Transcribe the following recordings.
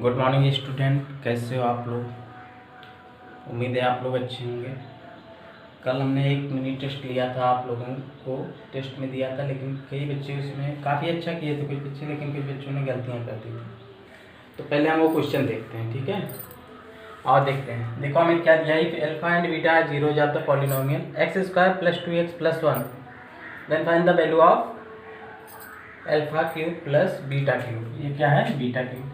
Good morning student, कैसे हो आप लोग। उम्मीद है आप लोग अच्छे होंगे। कल हमने एक मिनी टेस्ट लिया था, आप लोगों को टेस्ट में दिया था, लेकिन कई बच्चे उसमें काफ़ी अच्छा किए थे कुछ बच्चे, लेकिन कुछ बच्चों ने गलतियाँ कर दी थी। तो पहले हम वो क्वेश्चन देखते हैं, ठीक है। और देखते हैं, देखो हमें क्या दिया है। अल्फा एंड बीटा जीरो जाता है polynomial x square plus 2x plus 1, then find the value of alpha cube plus beta cube. ये क्या है? Beta cube.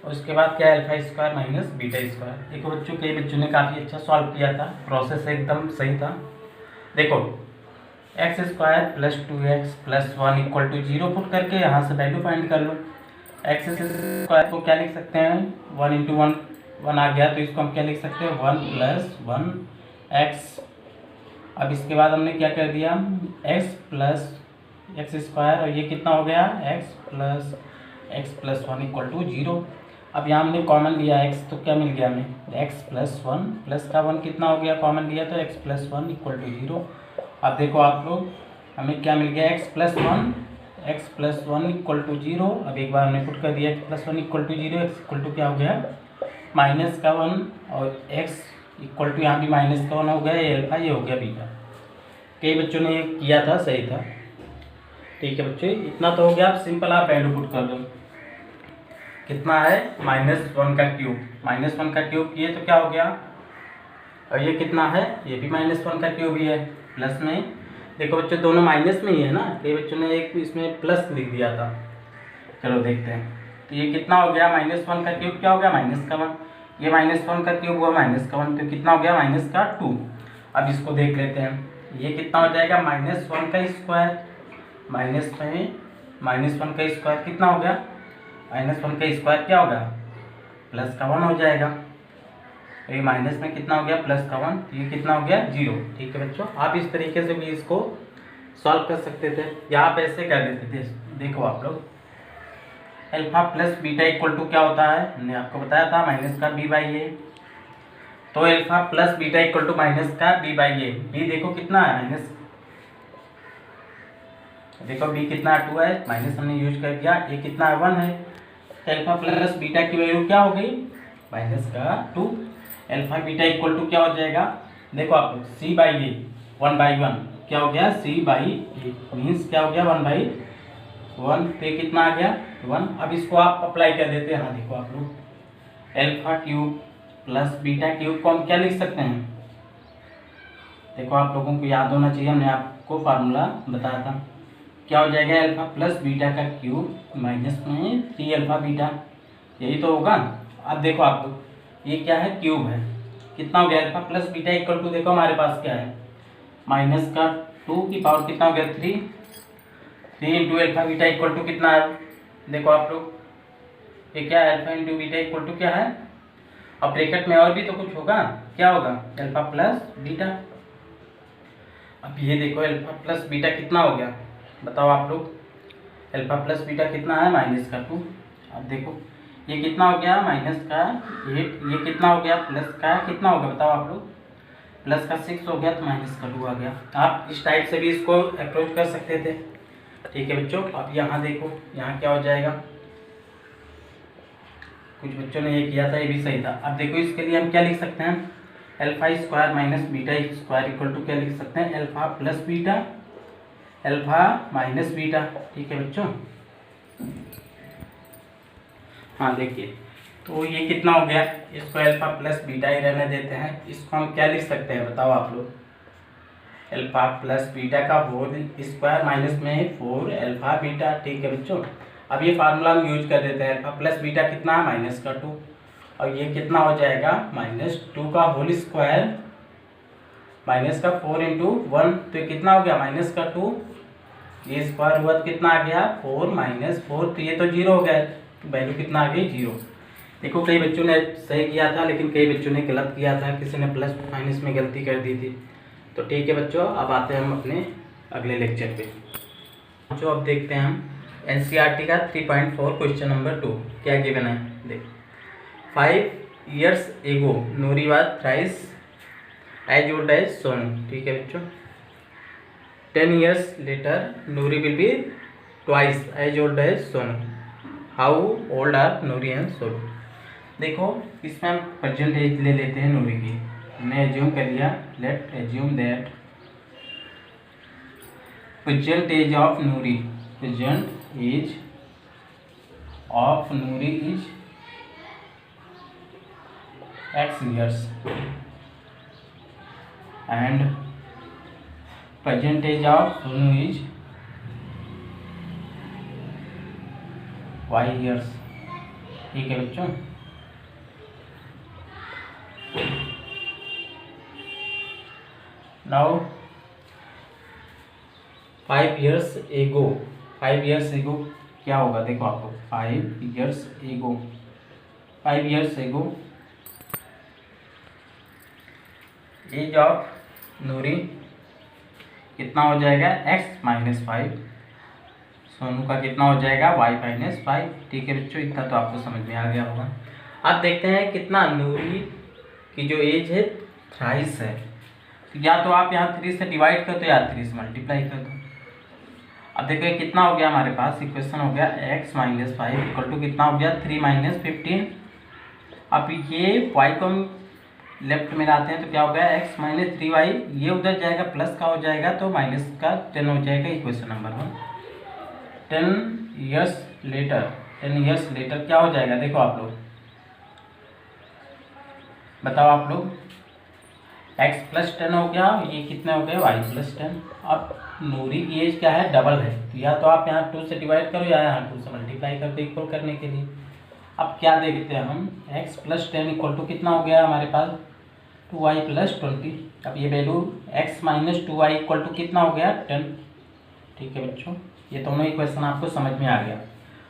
उसके बाद क्या है? Alpha square minus beta square. देखो बच्चों, कई बच्चों ने काफ़ी अच्छा सॉल्व किया था, प्रोसेस एकदम सही था। देखो x square plus 2x plus 1 equal to 0 put करके यहाँ से वैल्यू फाइंड कर लो। एक्स स्क्वायर को क्या लिख सकते हैं? 1 इंटू 1 1 आ गया, तो इसको हम क्या लिख सकते हैं? 1 प्लस 1 एक्स। अब इसके बाद हमने क्या कर दिया? एक्स प्लस एक्स स्क्वायर, और ये कितना हो गया? X plus 1 equal to 0। अब यहाँ हमने कॉमन लिया x, तो क्या मिल गया हमें? x प्लस 1 प्लस का 1 कितना हो गया? कॉमन लिया तो x प्लस 1 इक्वल टू 0। अब देखो आप लोग, हमें क्या मिल गया? x plus 1 equal to 0। अब एक बार हमने पुट कर दिया x plus 1 equal to 0, x equal to क्या हो गया? माइनस का 1, और x इक्वल टू यहाँ भी माइनस का 1 हो गया। ये अल्फा, ये हो गया बीटा। कई बच्चों ने ये किया था, सही था। ठीक है बच्चों, इतना तो हो गया। आप सिंपल आप वैल्यू पुट कर दो। कितना है? -1 का क्यूब। -1 का क्यूब किए तो क्या हो गया? और ये कितना है? ये भी -1 का क्यूब ही है। प्लस में देखो बच्चों, दोनों माइनस में ही है ना, कई बच्चों ने एक इसमें प्लस लिख दिया था। चलो देखते हैं, तो ये कितना हो गया? -1 का क्यूब क्या हो गया? माइनस का 1। ये -1 का क्यूब हुआ माइनस का 1, तो कितना हो गया? -2। अब इसको देख लेते हैं, ये कितना हो जाएगा? -1 का स्क्वायर, माइनस में -1 का स्क्वायर कितना हो गया? -1 का स्क्वायर क्या होगा? प्लस का 1 हो जाएगा। ये माइनस में कितना हो गया? प्लस का 1, ये कितना हो गया? 0। ठीक है बच्चों, आप इस तरीके से भी इसको सॉल्व कर सकते थे, या आप ऐसे कर देते थे। देखो आप लोग, alpha plus beta equal to क्या होता है? हमने आपको बताया था माइनस का b बाई ए। तो alpha plus beta equal to minus का b बाई ए। बी देखो कितना है? माइनस। देखो b कितना 2 है, माइनस हमने यूज कर दिया। ये कितना है? 1 है। अल्फा प्लस बीटा की वैल्यू क्या हो गई? -2। अल्फा बीटा इक्वल टू क्या हो जाएगा? देखो आप लोग, c बाई ए, 1/1 क्या हो गया? c बाई ए मीन्स क्या हो गया? 1/1 पे कितना आ गया? 1। अब इसको आप अप्लाई कर देते हैं। हाँ देखो आप लोग, alpha cube plus beta cube को हम क्या लिख सकते हैं? देखो आप लोगों को याद होना चाहिए, हमने आपको फार्मूला बताया था। क्या हो जाएगा? अल्फा प्लस बीटा का क्यूब माइनस में 3 अल्फा बीटा, यही तो होगा। अब देखो आप लोग, ये क्या है? क्यूब है। कितना हो गया? Alpha plus beta equal to, देखो हमारे पास क्या है? माइनस का 2 की पावर कितना हो गया? 3 into alpha beta equal to कितना है? देखो आप लोग, ये क्या है? Alpha into beta equal to क्या है? अब ब्रैकेट में और भी तो कुछ होगा, क्या होगा? Alpha plus beta. अब ये देखो, अल्फा प्लस बीटा कितना हो गया? बताओ आप लोग, अल्फा प्लस बीटा कितना है? -2। अब देखो, ये कितना हो गया? -8। ये कितना हो गया? प्लस का कितना हो गया? बताओ आप लोग, प्लस का 6 हो गया, तो -2 आ गया। आप इस टाइप से भी इसको अप्रोच कर सकते थे। ठीक है बच्चों, अब यहाँ देखो, यहाँ क्या हो जाएगा? कुछ बच्चों ने ये किया था, ये भी सही था। अब देखो, इसके लिए हम क्या लिख सकते हैं? Alpha square minus beta square equal to क्या लिख सकते हैं? Alpha plus beta, alpha minus beta. ठीक है बच्चों, हाँ देखिए, तो ये कितना हो गया? इसको अल्फा प्लस बीटा ही रहने देते हैं। इसको हम क्या लिख सकते हैं? बताओ आप लोग, अल्फा प्लस बीटा का होल स्क्वायर माइनस में 4 अल्फा बीटा। ठीक है बच्चों, अब ये फार्मूला हम यूज कर देते हैं। अल्फा प्लस बीटा कितना है? -2, और ये कितना हो जाएगा? -2 का होल स्क्वायर माइनस का 4 इंटू 1, तो ये कितना हो गया? -2। ये स्क्वायर हुआ तो कितना आ गया? 4 - 4, तो ये तो 0 हो गया, तो वैल्यू कितना आ गई? 0। देखो, कई बच्चों ने सही किया था, लेकिन कई बच्चों ने गलत किया था, किसी ने प्लस माइनस में गलती कर दी थी। तो ठीक है बच्चों, अब आते हैं हम अपने अगले लेक्चर पे। जो अब देखते हैं हम एनसीईआरटी का 3.4 क्वेश्चन नंबर 2 क्या गिवन है। देख, 5 years ago Noori was thrice as old as Sonu. ठीक है बच्चों, 10 years later Nuri will be twice as old as Sonu. How old are Noori and Sonu. देखो इसमें हम प्रेजेंट एज ले लेते हैं नूरी की। हमने एज्यूम कर लिया, let assume that present age of Noori, present age of Noori is X years and present age of Sonu is Y years। ठीक है बच्चों, now 5 years ago, 5 years ago क्या होगा देखो आपको, 5 years ago, 5 years ago age of Noori कितना हो जाएगा, x माइनस 5, सोनू का कितना हो जाएगा, y माइनस 5। ठीक है बच्चों, इतना तो आपको समझ में आ गया होगा। अब देखते हैं कितना नूरी की जो एज है 23 है, तो या तो आप यहाँ 3 से डिवाइड कर दो या 3 से मल्टीप्लाई कर दो। अब देखो कितना हो गया हमारे पास, इक्वेशन हो गया x माइनस 5 इक्वल टू कितना हो गया 3 माइनस 15। अब ये y को हम लेफ्ट में लाते हैं तो क्या हो गया x माइनस 3y, ये उधर जाएगा प्लस का हो जाएगा तो माइनस का 10 हो जाएगा, equation number 1। 10 years later, 10 years later क्या हो जाएगा देखो आप लोग बताओ, आप लोग x प्लस 10 हो गया, ये कितने हो गए y प्लस 10। अब नूरी की एज क्या है, डबल है, तो या तो आप यहाँ 2 से डिवाइड करो या यहाँ 2 से मल्टीप्लाई कर दो इक्वल करने के लिए। अब क्या देखते हैं हम, x प्लस 10 इक्वल टू कितना हो गया हमारे पास 2y प्लस 20। अब ये value x minus 2y equal to कितना हो गया 10। ठीक है बच्चों, ये दोनों इक्वेशन आपको समझ में आ गया।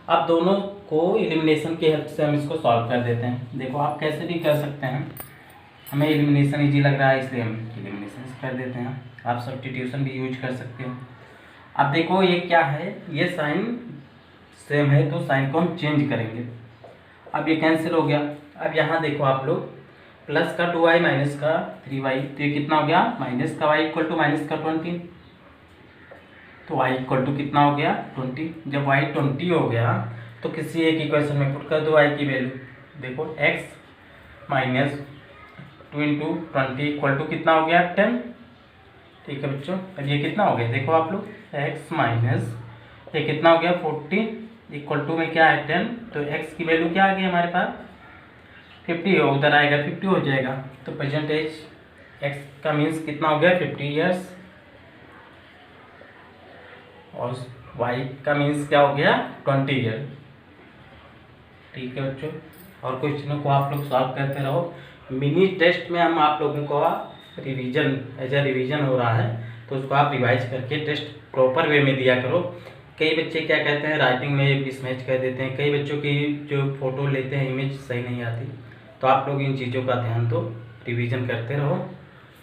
अब दोनों को एलिमिनेशन की हेल्प से हम इसको सॉल्व कर देते हैं। देखो आप कैसे भी कर सकते हैं, हमें एलिमिनेशन इजी लग रहा है इसलिए हम एलिमिनेशन कर देते हैं। आप सब्स्टिट्यूशन भी यूज कर सकते हो। अब देखो ये क्या है, ये साइन सेम है तो साइन को हम चेंज करेंगे। अब ये कैंसिल हो गया। अब यहाँ देखो आप लोग, प्लस का 2y माइनस का 3y, तो ये कितना हो गया, माइनस का y इक्वल टू माइनस का 20, तो y इक्वल टू कितना हो गया 20। जब y 20 हो गया तो किसी एक इक्वेशन में पुट कर दो y की वैल्यू। देखो x minus 2 into 20 equal to कितना हो गया 10। ठीक है बच्चों, अब ये कितना हो गया देखो आप लोग, x माइनस ये कितना हो गया 14 इक्वल टू में क्या है 10, तो x की वैल्यू क्या आ गई हमारे पास 50 हो, उधर आएगा 50 हो जाएगा। तो परसेंटेज x का मीन्स कितना हो गया 50 ईयर्स, और y का मीन्स क्या हो गया 20 ईयर। ठीक है बच्चों, और क्वेश्चनों को आप लोग सॉल्व करते रहो। मिनी टेस्ट में हम आप लोगों को रिवीजन एज ए रिवीजन हो रहा है, तो उसको आप रिवाइज करके टेस्ट प्रॉपर वे में दिया करो। कई बच्चे क्या कहते हैं, राइटिंग में मिसमैच कर देते हैं, कई बच्चों की जो फोटो लेते हैं इमेज सही नहीं आती, तो आप लोग इन चीज़ों का ध्यान दो, रिवीजन करते रहो।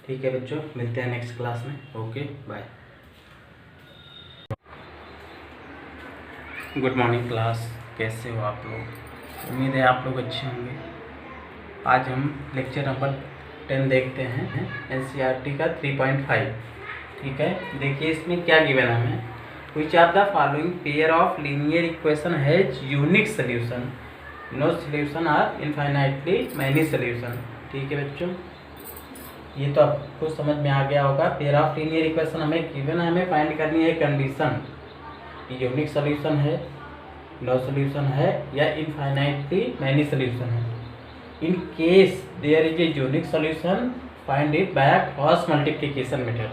ठीक है बच्चों, मिलते हैं नेक्स्ट क्लास में। Okay bye. Good morning class, कैसे हो आप लोग? उम्मीद है आप लोग अच्छे होंगे। आज हम लेक्चर नंबर 10 देखते हैं, एनसीईआरटी का 3.5। ठीक है, देखिए इसमें क्या गिवन है हमें, which are the following pair of linear equation has unique solution, no solution or infinitely many solution. ठीक है बच्चों, ये तो आपको समझ में आ गया होगा। पेयर ऑफ लीनियर इक्वेशन हमें गिवन है, हमें फाइंड करनी है कंडीशन, यूनिक सोल्यूशन है, नो सोल्यूशन है या इनफाइनाइटली मैनी सोल्यूशन है। In case there is a unique solution, find it by cross multiplication method.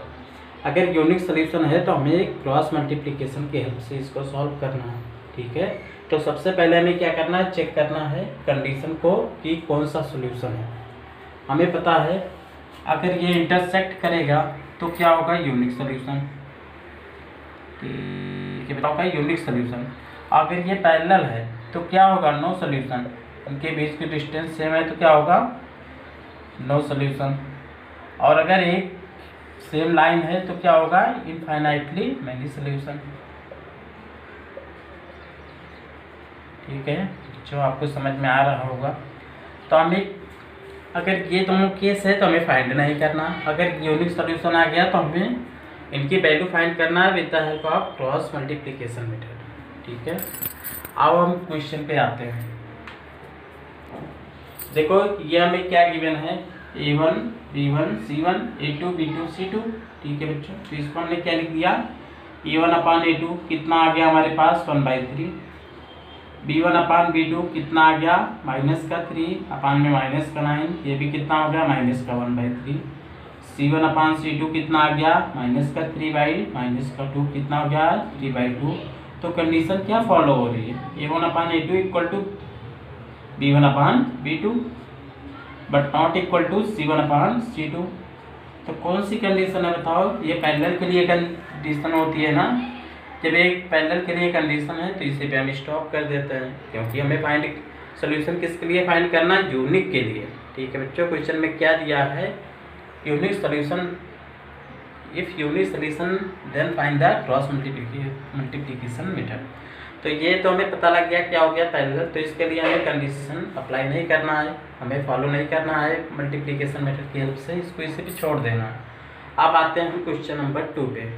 अगर यूनिक सोल्यूशन है तो हमें क्रॉस मल्टीप्लिकेशन की हेल्प से इसको सॉल्व करना है। ठीक है, तो सबसे पहले हमें क्या करना है, चेक करना है कंडीशन को कि कौन सा सोल्यूशन है। हमें पता है अगर ये इंटरसेक्ट करेगा तो क्या होगा, यूनिक सोल्यूशन। ठीक है, बताओ यूनिक सोल्यूशन। अगर ये पैरेलल है तो क्या होगा, नो सोल्यूशन। इनके बीच की डिस्टेंस सेम है तो क्या होगा, नो सोल्यूशन। और अगर एक सेम लाइन है तो क्या होगा, इनफाइनाइटली मैनी सोल्यूशन। ठीक है, जो आपको समझ में आ रहा होगा। तो हमें अगर ये दोनों केस है तो हमें फाइंड नहीं करना, अगर यूनिक सोल्यूशन आ गया तो हमें इनकी वैल्यू फाइंड करना है with the help of cross multiplication method. ठीक है, अब हम क्वेश्चन पे आते हैं। देखो ये हमें क्या गिवन है, A1 B1 C1 A2 B2 C2, ठीक है बच्चों। तो इसको हमने क्या लिख दिया, A1 अपान A2 कितना आ गया हमारे पास 1/3, B1 अपान B2 कितना आ गया माइनस का 3 अपान में माइनस का 9, ये भी कितना हो गया माइनस का 1/3, C1 अपान C2 कितना आ गया माइनस का 3/-2 कितना हो गया 3/2। तो कंडीशन क्या फॉलो हो रही है, A1 upon A2 equal to B1 upon B2 but not equal to C1 upon C2। तो कौन सी कंडीशन है बताओ, ये पैरेलल के लिए कंडीशन होती है ना। जब एक पैरेलल के लिए कंडीशन है तो इसे पे हम स्टॉप कर देते हैं, क्योंकि हमें फाइंड सोल्यूशन किसके लिए फाइंड करना है, यूनिक के लिए, ठीक है बच्चों। क्वेश्चन में क्या दिया है, unique solution, if unique solution then find the cross multiplication method. तो ये तो हमें पता लग गया क्या हो गया पैरेलल, तो इसके लिए हमें कंडीशन अप्लाई नहीं करना है, हमें फॉलो नहीं करना है मल्टीप्लिकेशन मेथड की हेल्प से, इसको इसे भी छोड़ देना है। अब आते हैं हम क्वेश्चन नंबर 2 पे।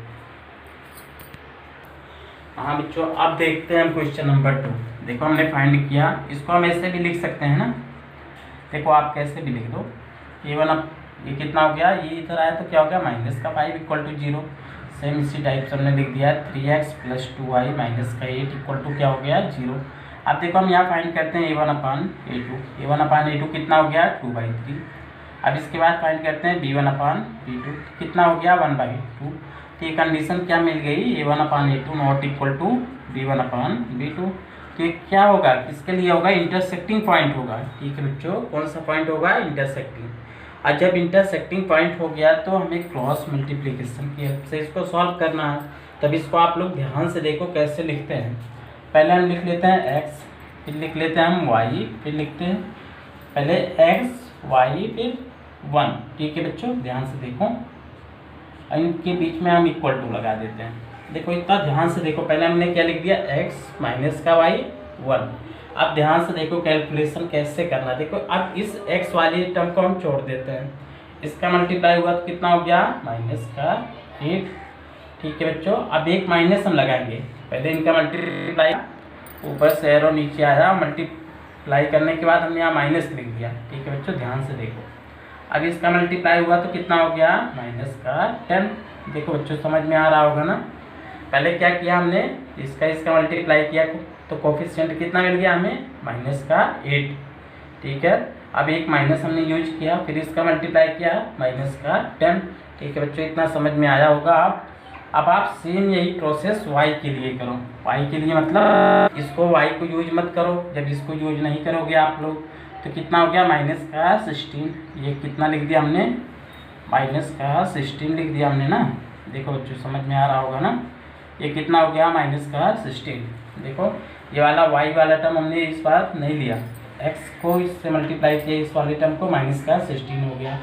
हाँ बच्चों, अब देखते हैं हम क्वेश्चन नंबर 2। देखो हमने फाइंड किया, इसको हम ऐसे भी लिख सकते हैं ना, देखो आप कैसे भी लिख दो, A1 अब ये कितना हो गया, ये इधर आया तो क्या हो गया माइनस का 5 इक्वल टू 0। सेम इसी टाइप से हमने लिख दिया 3x + 2y माइनस का 8 इक्वल टू क्या हो गया 0। अब देखो हम यहाँ फाइंड करते हैं A1 upon A2, A1 upon A2 कितना हो गया 2/3। अब इसके बाद फाइंड करते हैं B1 अपान B2 कितना हो गया 1/2। तो ये कंडीशन क्या मिल गई, A1 upon A2 not equal to B1 upon B2। तो ये क्या होगा, किसके लिए होगा, इंटरसेक्टिंग पॉइंट होगा, ठीक है बच्चों। कौन सा पॉइंट होगा, इंटरसेक्टिंग। और जब इंटरसेक्टिंग पॉइंट हो गया तो हमें क्रॉस मल्टीप्लिकेशन की हेल्प से इसको सॉल्व करना है। तब इसको आप लोग ध्यान से देखो कैसे लिखते हैं। पहले हम लिख लेते हैं x, फिर लिख लेते हैं हम y, फिर लिखते हैं पहले x y फिर 1, ठीक है बच्चों। ध्यान से देखो, इनके बीच में हम इक्वल टू लगा देते हैं। देखो इतना ध्यान से देखो, पहले हमने क्या लिख दिया x माइनस का y 1। अब ध्यान से देखो कैलकुलेशन कैसे करना। देखो अब इस x वाले टर्म को हम छोड़ देते हैं, इसका मल्टीप्लाई हुआ तो कितना हो गया माइनस का 8, ठीक है बच्चों। अब एक माइनस हम लगाएंगे, पहले इनका मल्टीप्लाई, ऊपर से एरो नीचे आया, मल्टीप्लाई करने के बाद हमने यहाँ माइनस लिख दिया, ठीक है बच्चों। ध्यान से देखो, अब इसका मल्टीप्लाई हुआ तो कितना हो गया माइनस का 10। देखो बच्चों समझ में आ रहा होगा ना। पहले क्या किया हमने, इसका मल्टीप्लाई किया तो कोफिशिएंट कितना मिल गया हमें माइनस का 8, ठीक है। अब एक माइनस हमने यूज किया, फिर इसका मल्टीप्लाई किया माइनस का 10, ठीक है बच्चों। इतना समझ में आया होगा। अब आप सेम यही प्रोसेस y के लिए करो। y के लिए मतलब इसको y को यूज मत करो, जब इसको यूज नहीं करोगे आप लोग तो कितना हो गया माइनस का 16। ये कितना लिख दिया हमने, माइनस का 16 लिख दिया हमने ना। देखो बच्चों समझ में आ रहा होगा ना, ये कितना हो गया माइनस का 16। देखो ये वाला y वाला टर्म हमने इस बार नहीं लिया, x को इससे मल्टीप्लाई किया, इस वाले टर्म को माइनस का 16 हो गया।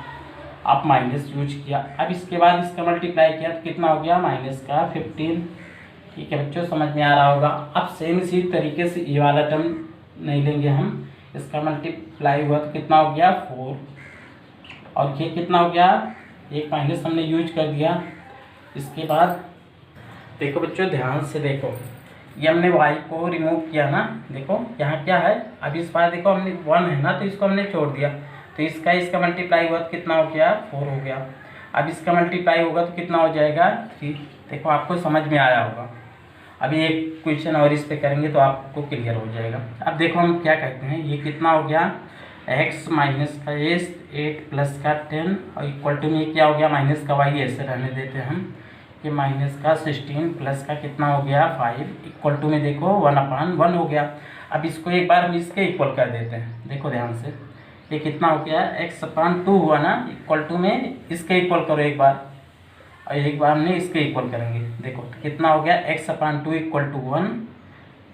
आप माइनस यूज किया, अब इसके बाद इसका मल्टीप्लाई किया तो कितना हो गया माइनस का 15, ठीक है बच्चों समझ में आ रहा होगा। अब सेम इसी तरीके से ये वाला टर्म नहीं लेंगे हम, इसका मल्टीप्लाई हुआ तो कितना हो गया 4, और ये कितना हो गया, एक माइनस हमने यूज कर दिया। इसके बाद देखो बच्चों ध्यान से देखो, ये हमने y को रिमूव किया ना, देखो यहाँ क्या है, अब इस बार देखो हमने 1 है ना तो इसको हमने छोड़ दिया, तो इसका मल्टीप्लाई हुआ तो कितना हो गया 4 हो गया। अब इसका मल्टीप्लाई होगा तो कितना हो जाएगा 3। देखो आपको समझ में आया होगा। अभी एक क्वेश्चन और इस पे करेंगे तो आपको क्लियर हो जाएगा। अब देखो हम क्या कहते हैं, ये कितना हो गया x माइनस का 8 प्लस का 10 और इक्वल टू में क्या हो गया माइनस का y, ऐसे रहने देते हैं हम, कि माइनस का 16 प्लस का कितना हो गया 5 इक्वल टू में देखो 1/1 हो गया। अब इसको एक बार हम इसके इक्वल कर देते हैं। देखो ध्यान से, ये कितना हो गया x/2 हुआ ना, इक्वल टू में इसके इक्वल करो एक बार, और एक बार हमने इसके इक्वल करेंगे। देखो तो कितना हो गया x/2 इक्वल टू 1,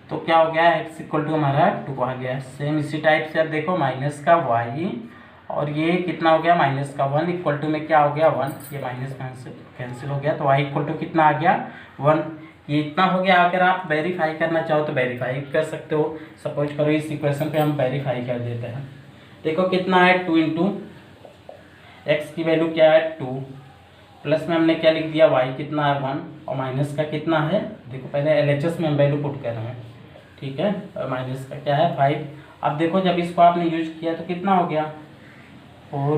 तो क्या हो गया x इक्वल टू हमारा 2 आ गया। सेम इसी टाइप से अब देखो माइनस का y, और ये कितना हो गया माइनस का 1 इक्वल टू में क्या हो गया 1, ये माइनस कैंसिल हो गया, तो y इक्वल टू कितना आ गया 1। ये इतना हो गया। अगर आप वेरीफाई करना चाहो तो वेरीफाई कर सकते हो। सपोज करो इस इक्वेशन पे हम वेरीफाई कर देते हैं। देखो कितना है 2 इंटू एक्स की वैल्यू क्या है 2, प्लस में हमने क्या लिख दिया y कितना है 1, और माइनस का कितना है, देखो पहले LHS में हम वैल्यू पुट कर रहे हैं, ठीक है, और माइनस का क्या है 5। अब देखो जब इसको आपने यूज किया तो कितना हो गया 4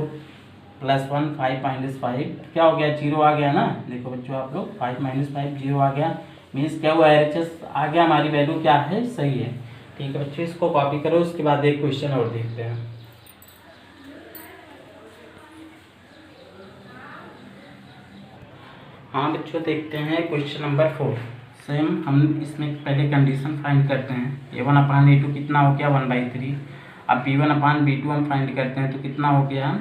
+ 1 5 - 5 क्या हो गया 0 आ गया ना। देखो बच्चों आप लोग 5 - 5 0 आ गया, मीन्स क्या हुआ RHS आ गया, हमारी वैल्यू क्या है सही है। ठीक है बच्चों, इसको कॉपी करो, उसके बाद एक क्वेश्चन और देखते हैं। हाँ बच्चों देखते हैं क्वेश्चन नंबर 4। सेम हम इसमें पहले कंडीशन फाइंड करते हैं। A1/A2 कितना हो गया 1/3। अब B1/B2 हम फाइंड करते हैं तो कितना हो गया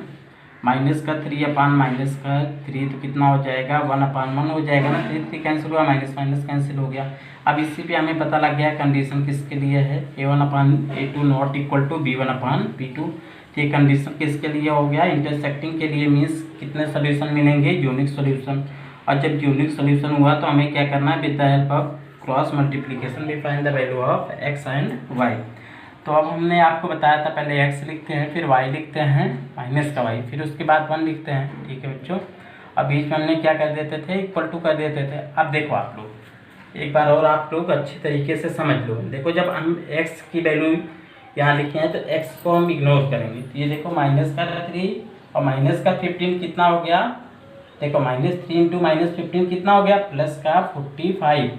-3/-3 तो कितना हो जाएगा 1/1 हो जाएगा ना। 3 कैंसिल हुआ, माइनस माइनस कैंसिल हो गया। अब इसी पे हमें पता लग गया कंडीशन किसके लिए है, A1/A2 not equal to B1/B2। तो ये कंडीशन किसके लिए हो गया इंटरसेक्टिंग के लिए, मीन्स कितने सोल्यूशन मिलेंगे यूनिक सोल्यूशन। और जब यूनिक सोल्यूशन हुआ तो हमें क्या करना है, with the help of cross multiplication we find the value of x and y। तो अब हमने आपको बताया था पहले x लिखते हैं, फिर y लिखते हैं माइनस का y, फिर उसके बाद 1 लिखते हैं। ठीक है बच्चों, अब बीच में हमने क्या कर देते थे इक्वल टू कर देते थे। अब देखो आप लोग एक बार और आप लोग अच्छी तरीके से समझ लो। देखो जब हम x की वैल्यू यहाँ लिखे हैं तो x को हम इग्नोर करेंगे। तो ये देखो -3 और -15 कितना हो गया, देखो -3 × -15 कितना हो गया +45।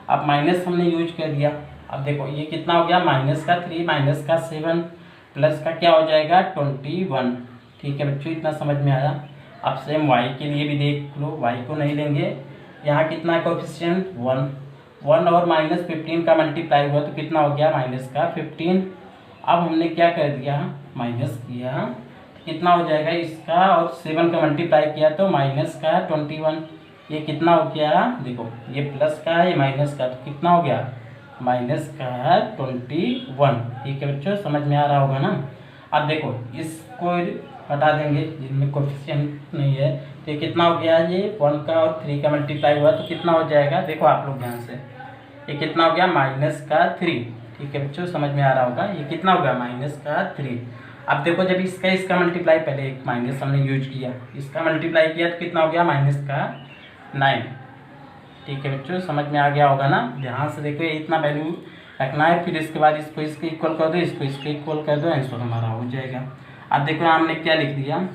अब माइनस हमने यूज कर दिया। अब देखो ये कितना हो गया -3 -7 प्लस का क्या हो जाएगा 21। ठीक है बच्चों, इतना समझ में आया। अब सेम y के लिए भी देख लो, y को नहीं लेंगे, यहाँ कितना है कोएफिशिएंट 1 और -15 का मल्टीप्लाई हुआ तो कितना हो गया -15। अब हमने क्या कर दिया माइनस किया, कितना हो जाएगा इसका और 7 का मल्टीप्लाई किया तो -21। ये कितना हो गया, देखो ये प्लस का है ये माइनस का, तो कितना हो गया -21। ठीक है बच्चों, समझ में आ रहा होगा ना। अब देखो इसको हटा देंगे जिनमें कोएफिशिएंट नहीं है, तो ये कितना हो गया, ये 1 का और 3 का मल्टीप्लाई हुआ तो कितना हो जाएगा, देखो आप लोग ध्यान से, ये कितना हो गया -3। ठीक है बच्चों, समझ में आ रहा होगा, ये कितना होगा -3। अब देखो जब इसका मल्टीप्लाई, पहले एक माइनस हमने यूज किया, इसका मल्टीप्लाई किया तो कितना हो गया -9। ठीक है बच्चों, समझ में आ गया होगा ना। ध्यान से देखो ये इतना वैल्यू रखना है, फिर इसके बाद इसको इसके इक्वल कर दो, इसको इसके इक्वल कर दो, आंसर हमारा हो जाएगा। अब देखो हमने क्या लिख दिया,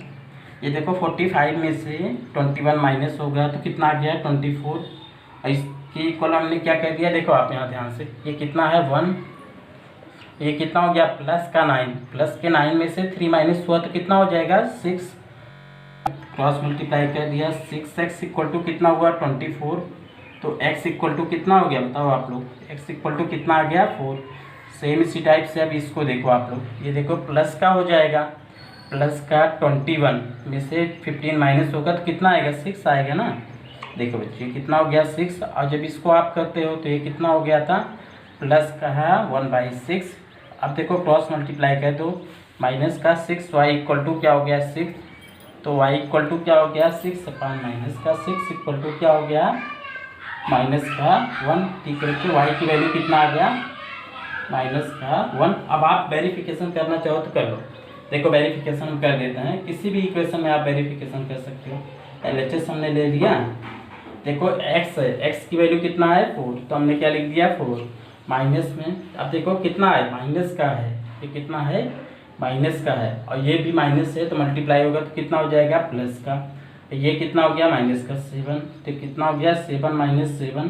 ये देखो 45 में से 21 माइनस हो गया तो कितना आ गया 24। और इसके इक्वल हमने क्या कर दिया, देखो आप यहाँ ध्यान से, ये कितना है 1, ये कितना हो गया +9, प्लस के 9 में से 3 माइनस हुआ तो कितना हो जाएगा 6। क्रॉस मल्टीप्लाई कर दिया, 6x इक्वल टू कितना हुआ 24। तो x इक्वल टू कितना हो गया बताओ आप लोग, x इक्वल टू कितना आ गया 4। सेम इसी टाइप से अब इसको देखो आप लोग, ये देखो प्लस का हो जाएगा, प्लस का 21 में से 15 माइनस होगा तो कितना आएगा 6 आएगा ना। देखो बच्चे कितना हो गया 6, और जब इसको आप करते हो तो ये कितना हो गया था प्लस का है 1/6। अब देखो क्रॉस मल्टीप्लाई कर दो, माइनस का 6, y इक्वल टू क्या हो गया 6, तो y इक्वल टू क्या हो गया 6 अपान माइनस का 6 इक्वल टू क्या हो गया -1। ठीक है बच्चों, y की वैल्यू कितना आ गया -1। अब आप वेरिफिकेशन करना चाहो तो कर लो। देखो वेरिफिकेशन हम कर देते हैं, किसी भी इक्वेशन में आप वेरिफिकेशन कर सकते हो। LHS हमने ले लिया, देखो x है, x की वैल्यू कितना है 4, तो हमने क्या लिख दिया 4 माइनस में। अब देखो कितना है माइनस का है, ये कितना है माइनस का है, और ये भी माइनस है तो मल्टीप्लाई होगा तो कितना हो जाएगा प्लस का। ये कितना हो गया माइनस का 7, तो कितना हो गया 7 - 7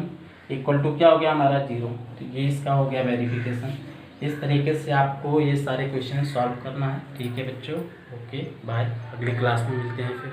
इक्वल टू क्या हो गया हमारा 0। तो ये इसका हो गया वेरिफिकेशन। इस तरीके से आपको ये सारे क्वेश्चन सॉल्व करना है। ठीक है बच्चों, ओके बाय, अगली क्लास में मिलते हैं फिर।